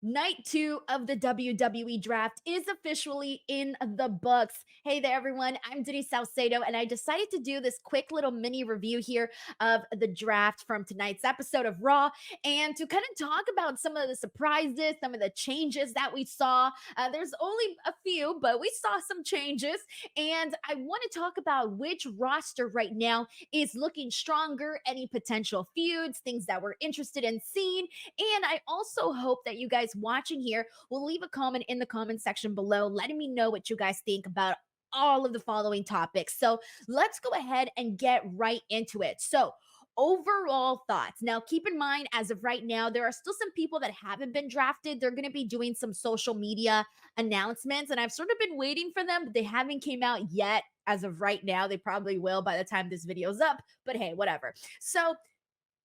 Night 2 of the WWE Draft is officially in the books. Hey there, everyone. I'm Denise Salcedo, and I decided to do this quick little mini review here of the draft from tonight's episode of Raw and to kind of talk about some of the surprises, some of the changes that we saw. There's only a few, but we saw some changes. And I want to talk about which roster right now is looking stronger, any potential feuds, things that we're interested in seeing. And I also hope that you guys watching here will leave a comment in the comment section below, letting me know what you guys think about all of the following topics. So let's go ahead and get right into it. So, overall thoughts. Now, keep in mind, as of right now, there are still some people that haven't been drafted. They're going to be doing some social media announcements, and I've sort of been waiting for them, but they haven't came out yet. As of right now, they probably will by the time this video's up, but hey, whatever. So,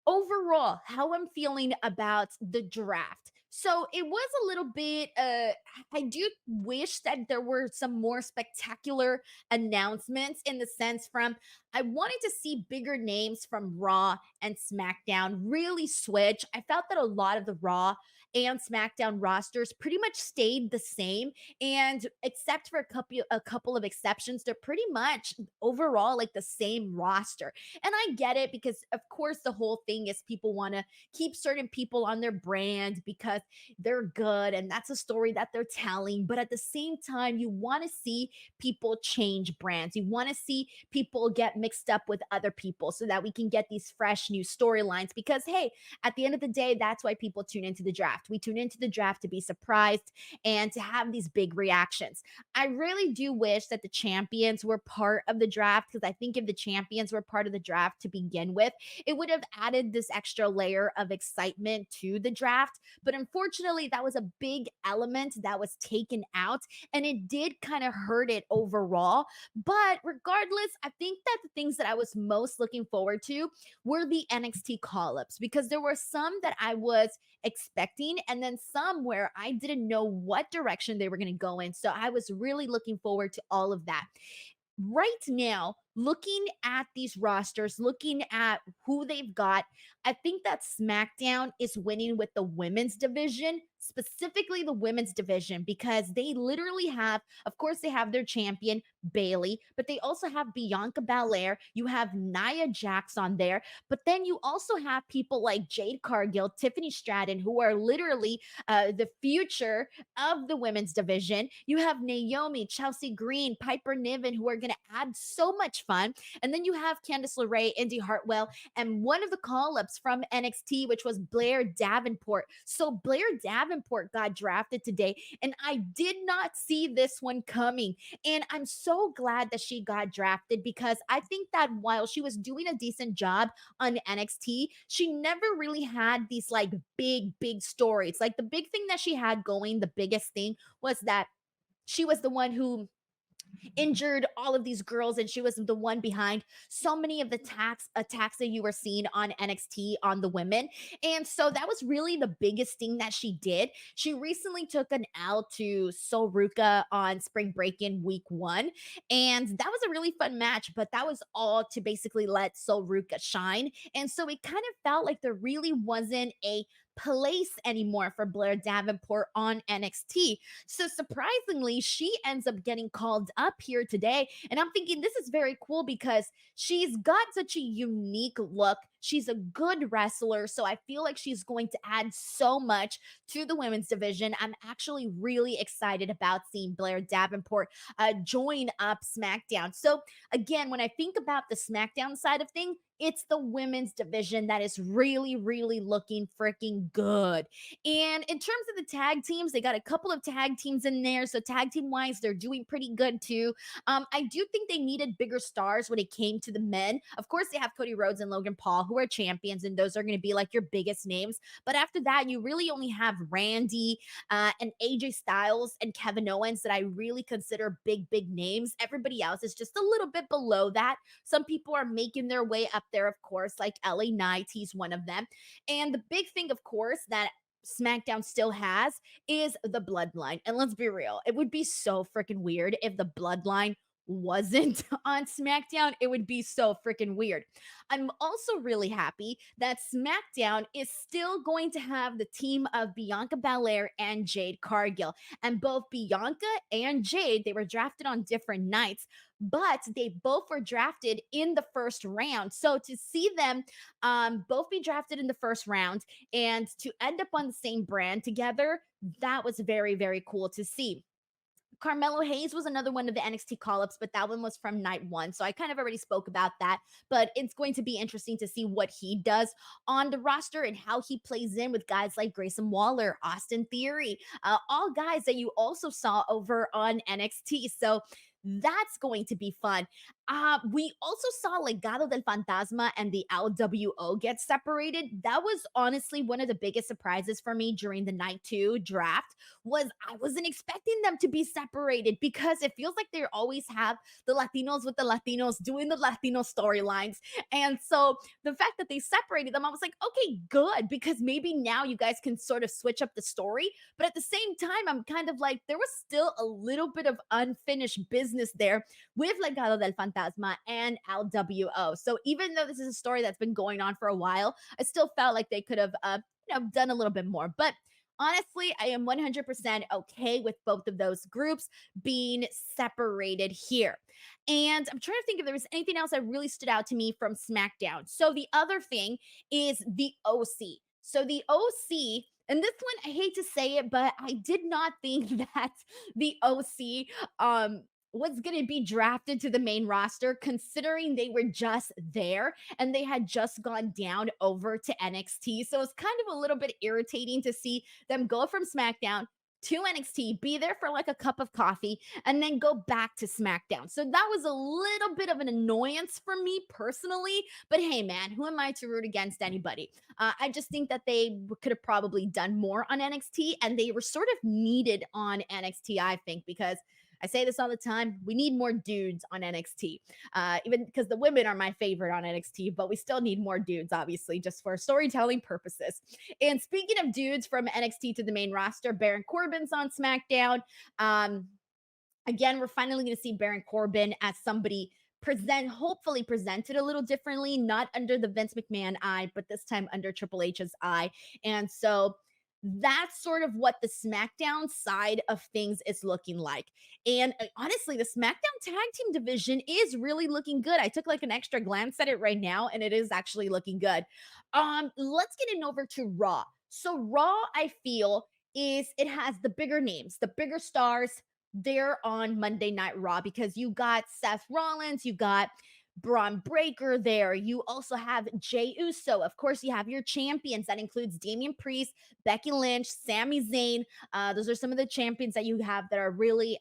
overall, how I'm feeling about the draft. So it was a little bit I do wish that there were some more spectacular announcements in the sense from I wanted to see bigger names from Raw and SmackDown really switch. I felt that a lot of the Raw and SmackDown rosters pretty much stayed the same, and except for a couple of exceptions, they're pretty much overall like the same roster. And I get it because, of course, the whole thing is people want to keep certain people on their brand because they're good and that's a story that they're telling. But at the same time, you want to see people change brands. You want to see people get mixed up with other people so that we can get these fresh new storylines. Because, hey, at the end of the day, that's why people tune into the draft. We tune into the draft to be surprised and to have these big reactions. I really do wish that the champions were part of the draft because I think if the champions were part of the draft to begin with, it would have added this extra layer of excitement to the draft. But unfortunately, that was a big element that was taken out and it did kind of hurt it overall. But regardless, I think that the things that I was most looking forward to were the NXT call ups because there were some that I was expecting and then some where I didn't know what direction they were going to go in. So I was really looking forward to all of that right now, looking at these rosters, looking at who they've got, I think that SmackDown is winning with the women's division, specifically the women's division, because they literally have, of course, they have their champion, Bailey, but they also have Bianca Belair. You have Nia Jax on there, but then you also have people like Jade Cargill, Tiffany Stratton, who are literally the future of the women's division. You have Naomi, Chelsea Green, Piper Niven, who are going to add so much fun. And then you have Candice LeRae, Indy Hartwell, and one of the call ups from NXT, which was Blair Davenport. So Blair Davenport got drafted today, and I did not see this one coming. And I'm so glad that she got drafted because I think that while she was doing a decent job on NXT, she never really had these like big stories. Like the big thing that she had going, the biggest thing was that she was the one who injured all of these girls and she was the one behind so many of the attacks that you were seeing on NXT on the women. And so that was really the biggest thing that she did. She recently took an L to Soruka on spring break in week 1, and that was a really fun match, but that was all to basically let Soruka shine. And so it kind of felt like there really wasn't a place anymore for Blair Davenport on NXT. So surprisingly, she ends up getting called up here today. And I'm thinking this is very cool because she's got such a unique look. She's a good wrestler. So I feel like she's going to add so much to the women's division. I'm actually really excited about seeing Blair Davenport join up SmackDown. So again, when I think about the SmackDown side of things, it's the women's division that is really looking freaking good. And in terms of the tag teams, they got a couple of tag teams in there. So tag team wise, they're doing pretty good too. I do think they needed bigger stars when it came to the men. Of course, they have Cody Rhodes and Logan Paul, who are champions, and those are going to be like your biggest names. But after that, you really only have Randy and AJ Styles and Kevin Owens that I really consider big names. Everybody else is just a little bit below that. Some people are making their way up there, of course, like LA Knight. He's one of them. And the big thing, of course, that SmackDown still has is the bloodline. And let's be real, it would be so freaking weird if the bloodline wasn't on SmackDown, it would be so freaking weird. I'm also really happy that SmackDown is still going to have the team of Bianca Belair and Jade Cargill. And both Bianca and Jade, they were drafted on different nights, but they both were drafted in the first round. So to see them both be drafted in the first round and to end up on the same brand together, that was very, very cool to see. Carmelo Hayes was another one of the NXT call ups, but that one was from night one. So I kind of already spoke about that. But it's going to be interesting to see what he does on the roster and how he plays in with guys like Grayson Waller, Austin Theory, all guys that you also saw over on NXT. So that's going to be fun. We also saw Legado del Fantasma and the LWO get separated. That was honestly one of the biggest surprises for me during the night two draft. Was I wasn't expecting them to be separated because it feels like they always have the Latinos with the Latinos doing the Latino storylines. And so the fact that they separated them, I was like, okay, good, because maybe now you guys can sort of switch up the story. But at the same time, I'm kind of like, there was still a little bit of unfinished business there with Legado del Fantasma and LWO. So even though this is a story that's been going on for a while, I still felt like they could have, done a little bit more. But honestly, I am 100% okay with both of those groups being separated here. And I'm trying to think if there was anything else that really stood out to me from SmackDown. So the other thing is the OC. So the OC, and this one, I hate to say it, but I did not think that the OC was going to be drafted to the main roster, considering they were just there and they had just gone down over to NXT. So it's kind of a little bit irritating to see them go from SmackDown to NXT, be there for like a cup of coffee, and then go back to SmackDown. So that was a little bit of an annoyance for me personally. But hey, man, who am I to root against anybody? I just think that they could have probably done more on NXT, and they were sort of needed on NXT, I think, because I say this all the time. We need more dudes on NXT, even because the women are my favorite on NXT, but we still need more dudes, obviously, just for storytelling purposes. And speaking of dudes from NXT to the main roster, Baron Corbin's on SmackDown. Again, we're finally going to see Baron Corbin as somebody hopefully presented a little differently, not under the Vince McMahon eye, but this time under Triple H's eye. And so that's sort of what the SmackDown side of things is looking like. And honestly, the SmackDown tag team division is really looking good. I took like an extra glance at it right now, and it is actually looking good. Let's get in over to Raw. So Raw, I feel, is it has the bigger names, the bigger stars. They're on Monday Night Raw because you got Seth Rollins, you got Braun Breaker there. You also have Jey Uso. Of course, you have your champions. That includes Damian Priest, Becky Lynch, Sami Zayn. Those are some of the champions that you have that are really,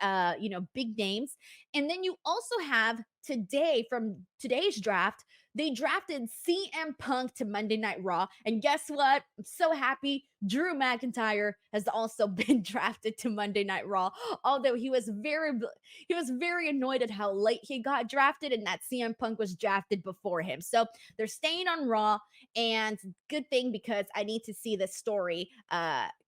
big names. And then you also have today, from today's draft, they drafted CM Punk to Monday Night Raw. And guess what? I'm so happy. Drew McIntyre has also been drafted to Monday Night Raw. Although he was very annoyed at how late he got drafted and that CM Punk was drafted before him. So they're staying on Raw, and good thing because I need to see this story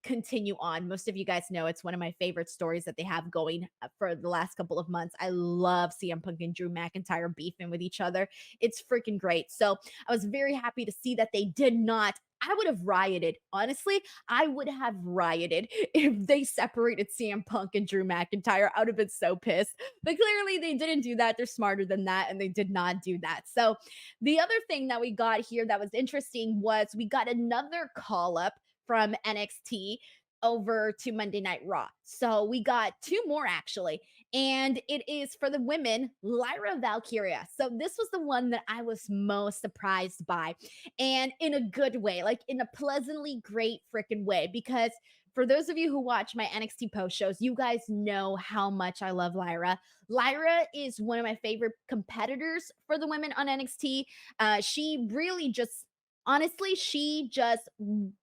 continue on. Most of you guys know it's one of my favorite stories that they have going for the last couple of months. I love CM Punk and Drew McIntyre beefing with each other. It's freaking great. So I was very happy to see that they did not. I would have rioted. Honestly, I would have rioted if they separated CM Punk and Drew McIntyre. I would have been so pissed. But clearly, they didn't do that. They're smarter than that, and they did not do that. So, the other thing that we got here that was interesting was we got another call up from NXT over to Monday Night Raw. So we got two more actually, and it is for the women, Lyra Valkyria. So this was the one that I was most surprised by, and in a good way, like in a pleasantly great freaking way, because for those of you who watch my NXT post shows, you guys know how much I love Lyra. Lyra is one of my favorite competitors for the women on NXT. She really just honestly, she just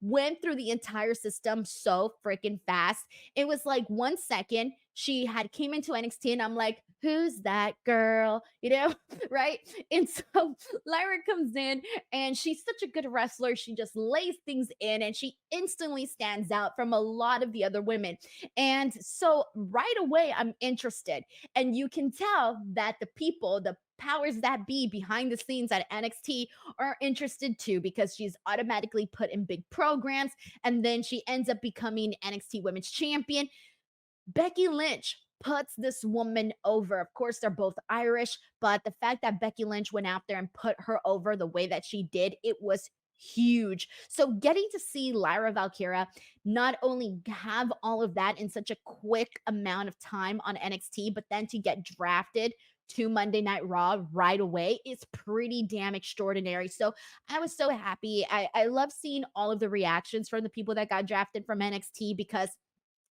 went through the entire system so freaking fast. It was like 1 second she had came into NXT, and I'm like, who's that girl? You know, right? And so Lyra comes in and she's such a good wrestler. She just lays things in and she instantly stands out from a lot of the other women. And so right away, I'm interested. And you can tell that the people, the powers that be behind the scenes at NXT are interested too because she's automatically put in big programs and then she ends up becoming NXT Women's Champion. Becky Lynch puts this woman over. Of course, they're both Irish, but the fact that Becky Lynch went out there and put her over the way that she did, it was huge. So getting to see Lyra Valkyria not only have all of that in such a quick amount of time on NXT, but then to get drafted to Monday Night Raw right away is pretty damn extraordinary. So I was so happy. I love seeing all of the reactions from the people that got drafted from NXT because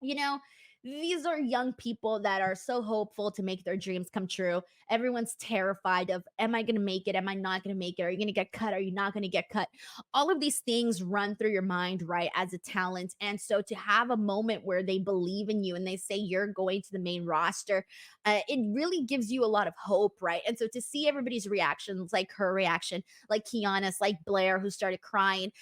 you know, these are young people that are so hopeful to make their dreams come true. Everyone's terrified of, am I going to make it? Am I not going to make it? Are you going to get cut? Are you not going to get cut? All of these things run through your mind, right, as a talent. And so to have a moment where they believe in you and they say you're going to the main roster, it really gives you a lot of hope, right? And so to see everybody's reactions, like her reaction, like Kiana's, like Blair, who started crying,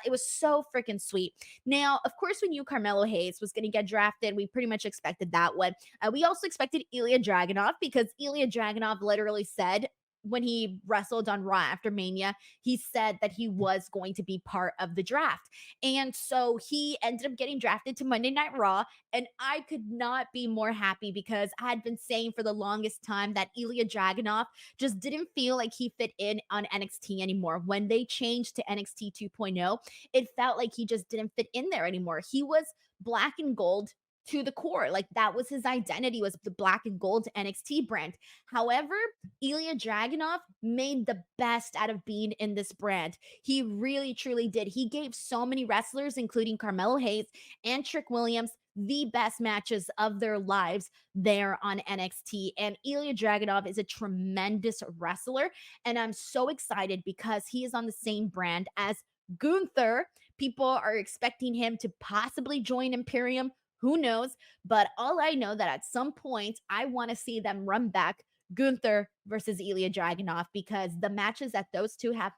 it was so freaking sweet. Now, of course, we knew Carmelo Hayes was going to get drafted. We pretty much expected that one. We also expected Ilya Dragunov because Ilya Dragunov literally said when he wrestled on Raw after Mania, he said that he was going to be part of the draft. And so he ended up getting drafted to Monday Night Raw. And I could not be more happy because I had been saying for the longest time that Ilya Dragunov just didn't feel like he fit in on NXT anymore. When they changed to NXT 2.0, it felt like he just didn't fit in there anymore. He was black and gold to the core. Like that was his identity, was the black and gold NXT brand. However, Ilya Dragunov made the best out of being in this brand. He really truly did. He gave so many wrestlers, including Carmelo Hayes and Trick Williams, the best matches of their lives there on NXT. And Ilya Dragunov is a tremendous wrestler. And I'm so excited because he is on the same brand as Gunther. People are expecting him to possibly join Imperium. Who knows? But all I know that at some point I want to see them run back Gunther versus Ilya Dragunov because the matches that those two have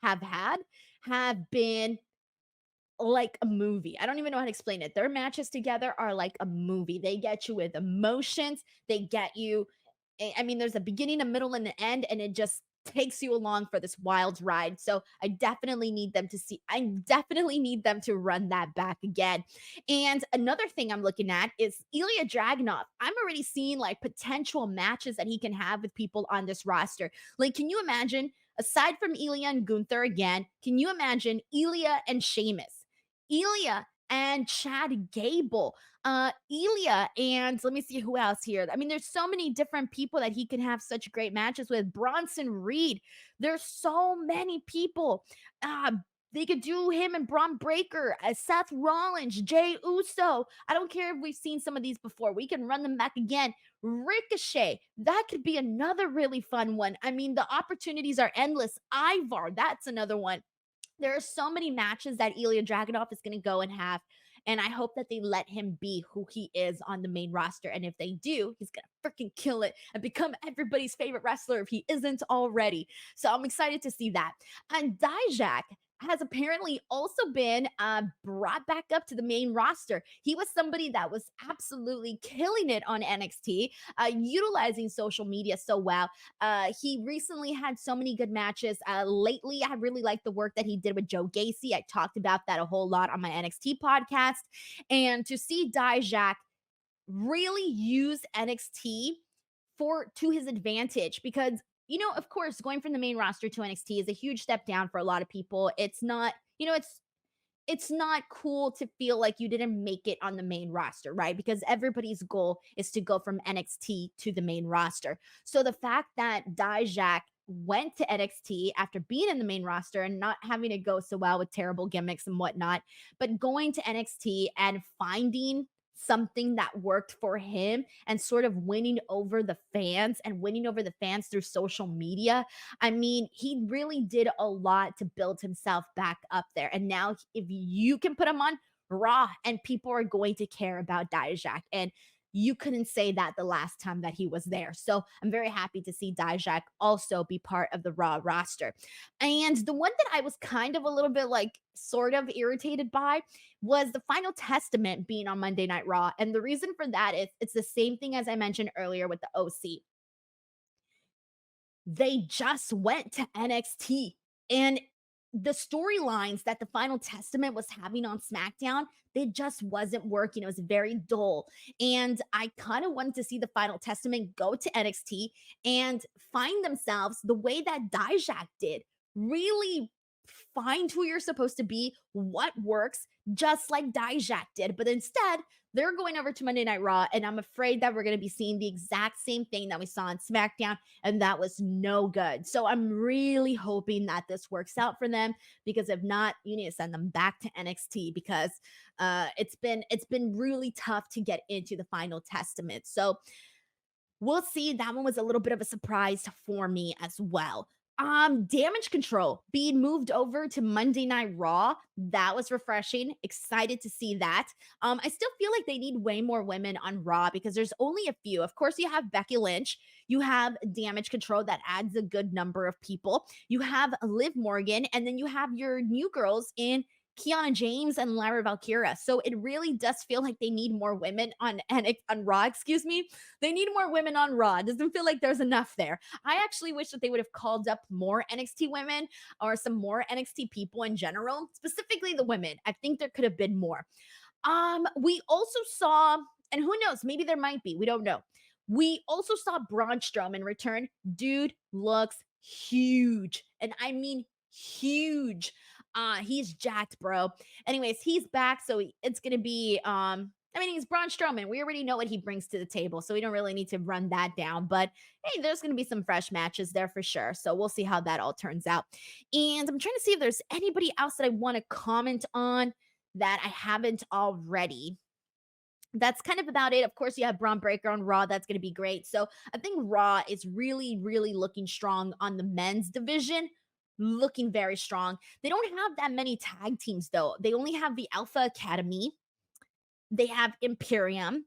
had have been like a movie. I don't even know how to explain it. Their matches together are like a movie. They get you with emotions. They get you. I mean, there's a beginning, a middle, and an end, and it just takes you along for this wild ride. So I definitely need them to see. I definitely need them to run that back again. And another thing I'm looking at is Ilya Dragunov. I'm already seeing like potential matches that he can have with people on this roster. Like, can you imagine? Aside from Ilya and Gunther again, can you imagine Ilya and Sheamus? Ilya and Chad Gable, Ilya, and let me see who else here. I mean, there's so many different people that he can have such great matches with. Bronson Reed, there's so many people. They could do him and Braun Breaker, Seth Rollins, Jay Uso. I don't care if we've seen some of these before. We can run them back again. Ricochet, that could be another really fun one. I mean, the opportunities are endless. Ivar, that's another one. There are so many matches that Ilya Dragunov is going to go and have. And I hope that they let him be who he is on the main roster. And if they do, he's going to freaking kill it and become everybody's favorite wrestler if he isn't already. So I'm excited to see that. And Dijak has apparently also been brought back up to the main roster. He was somebody that was absolutely killing it on NXT, utilizing social media so well. He recently had so many good matches. Lately, I really like the work that he did with Joe Gacy. I talked about that a whole lot on my NXT podcast. And to see Dijak really use NXT for to his advantage because of course, going from the main roster to NXT is a huge step down for a lot of people. It's not, it's not cool to feel like you didn't make it on the main roster, right? Because everybody's goal is to go from NXT to the main roster. So the fact that Dijak went to NXT after being in the main roster and not having it go so well with terrible gimmicks and whatnot, but going to NXT and finding something that worked for him and sort of winning over the fans and winning over the fans through social media. I mean, he really did a lot to build himself back up there. And now, if you can put him on Raw, and people are going to care about Dijak. And you couldn't say that the last time that he was there. So I'm very happy to see Dijak also be part of the Raw roster. And the one that I was kind of a little bit like sort of irritated by was the Final Testament being on Monday Night Raw. And the reason for that is it's the same thing as I mentioned earlier with the OC. They just went to NXT, and the storylines that the Final Testament was having on SmackDown, they just wasn't working. It was very dull. And I kind of wanted to see the Final Testament go to NXT and find themselves the way that Dijak did. Really find who you're supposed to be, what works, just like Dijak did. But instead, they're going over to Monday Night Raw, and I'm afraid that we're going to be seeing the exact same thing that we saw on SmackDown, and that was no good. So I'm really hoping that this works out for them, because if not, you need to send them back to NXT, because it's been really tough to get into the Final Testament. So we'll see. That one was a little bit of a surprise for me as well. Damage control being moved over to Monday Night Raw. That was refreshing. Excited to see that. I still feel like they need way more women on Raw because there's only a few. Of course, you have Becky Lynch, you have Damage Control that adds a good number of people. You have Liv Morgan, and then you have your new girls in Kiana James and Lyra Valkyria. So it really does feel like they need more women on Raw, excuse me. They need more women on Raw. It doesn't feel like there's enough there. I actually wish that they would have called up more NXT women or some more NXT people in general, specifically the women. I think there could have been more. We also saw, and who knows, maybe there might be, we don't know. We also saw Braun Strowman return. Dude looks huge. And I mean huge. He's jacked, bro. Anyways, he's back, so it's gonna be I mean, he's Braun Strowman. We already know what he brings to the table, so we don't really need to run that down. But hey, there's going to be some fresh matches there for sure. So we'll see how that all turns out. And I'm trying to see if there's anybody else that I want to comment on that I haven't already. That's kind of about it. Of course, you have Braun Breaker on Raw. That's going to be great. So I think Raw is really, really looking strong on the men's division. Looking very strong. They don't have that many tag teams, though. They only have the Alpha Academy, they have Imperium,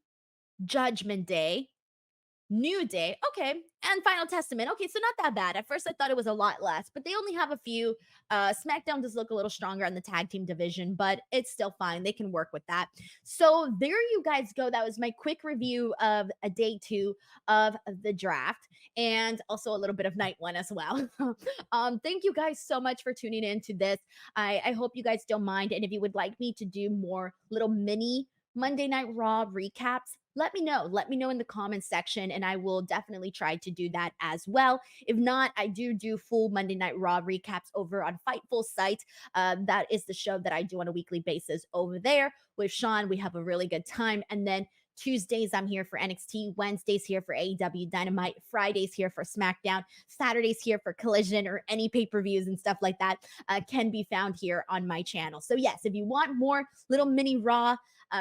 Judgment Day, New Day, okay, and Final Testament. Okay, so not that bad. At first, I thought it was a lot less, but they only have a few. SmackDown does look a little stronger on the tag team division, but it's still fine. They can work with that. So there you guys go. That was my quick review of a day 2 of the draft, and also a little bit of night 1 as well. Thank you guys so much for tuning in to this. I hope you guys don't mind, and if you would like me to do more little mini Monday Night Raw recaps, let me know. Let me know in the comments section, and I will definitely try to do that as well. If not, I do full Monday Night Raw recaps over on Fightful site. That is the show that I do on a weekly basis over there with Sean. We have a really good time, and then Tuesdays, I'm here for NXT. Wednesdays, here for AEW Dynamite. Fridays, here for SmackDown. Saturdays, here for Collision or any pay per views and stuff like that can be found here on my channel. So, yes, if you want more little mini Raw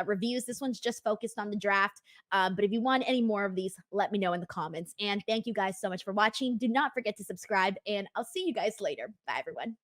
reviews, this one's just focused on the draft. But if you want any more of these, let me know in the comments. And thank you guys so much for watching. Do not forget to subscribe, and I'll see you guys later. Bye, everyone.